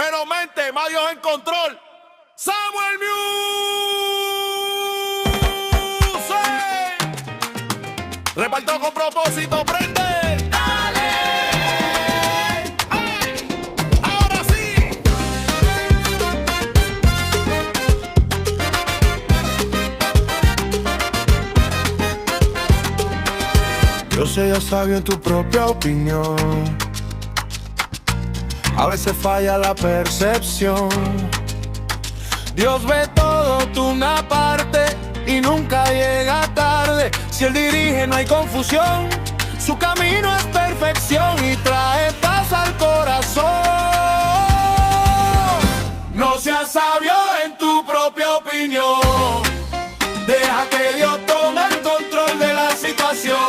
Menos mente, más Dios en control. Samuel Music. Reparto con propósito, prende. ¡Dale! ¡Ay! ¡Ahora sí! Yo sé, ya sabio en tu propia opinión. A veces falla la percepción. Dios ve todo, tú una parte, y nunca llega tarde. Si Él dirige no hay confusión. Su camino es perfección y trae paz al corazón. No seas sabio en tu propia opinión. Deja que Dios tome el control de la situación.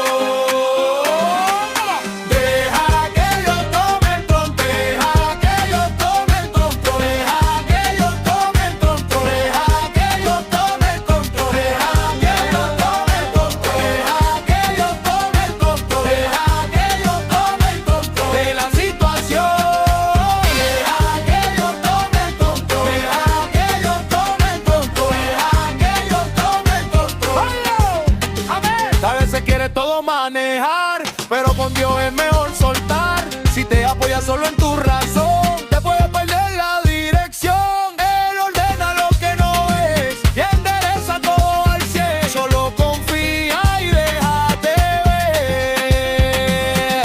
Se quiere todo manejar, pero con Dios es mejor soltar. Si te apoyas solo en tu razón, te puedes perder la dirección. Él ordena lo que no ves y endereza todo al 100. Solo confía y déjate ver.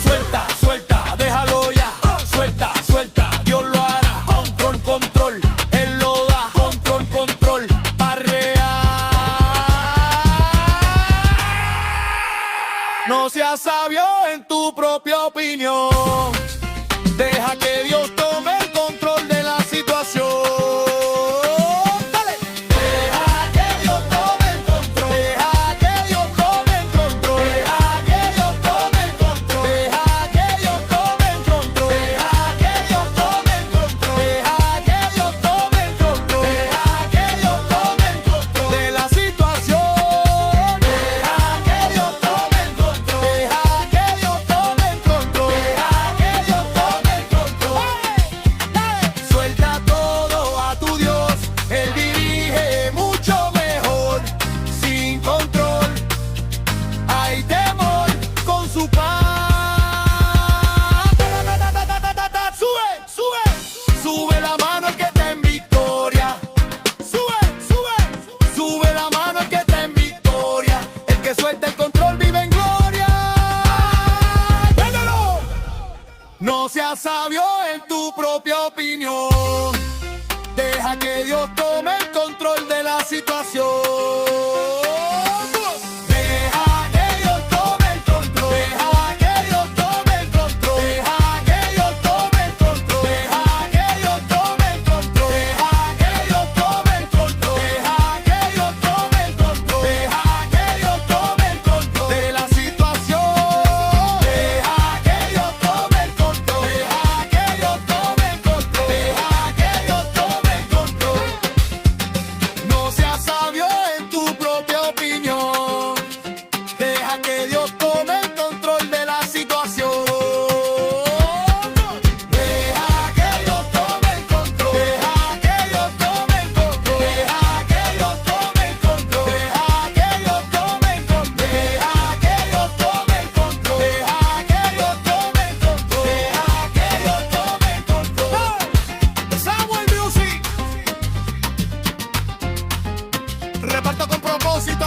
Suelta, suelta, déjalo ya. Suelta, suelta, Dios lo hará. Control, control, Él lo da. Control, control, parrea. No seas sabio en tu propia opinión. Deja que Dios tome el control de la situación. Dale. Deja que Dios tome el control. Deja que Dios tome el control. Deja que Dios tome el control. Deja que Dios tome el control. Deja que Dios tome el control. Deja que Dios tome el control. Deja que Dios tome el control de la situación. Deja que Dios tome el control. Deja que Dios tome el control. Deja que Dios tome el control. Suelta todo a tu Dios. Él dirige mucho mejor. Sin control hay temor. Con su paz. Sube, sube. Sube la mano el que está en victoria. Sube, sube. Sube la mano el que está en victoria. El que suelta el control vive en gloria. ¡Véndelo! No seas sabio en tu propia opinión. Deja que Dios tome el control de la situación. Deja que Dios tome el control. Deja que Dios tome el control. Deja que Dios tome el control. Deja que Dios tome el control. Deja que Dios tome el control. Deja que Dios tome el control. Deja que Dios tome el control de la situación. Deja que Dios tome el control. Deja que Dios tome el control. Deja que Dios tome el control. No seas sabio en tu propia opinión. Deja que Dios tome el control de la situación. Deja que Dios tome el control. Deja que Dios tome el control. Deja que Dios tome el control. Deja que Dios tome el control. Deja que Dios tome el control. Deja que Dios tome el control. Deja que Dios tome el control. Samuel Music. Reparto con propósito,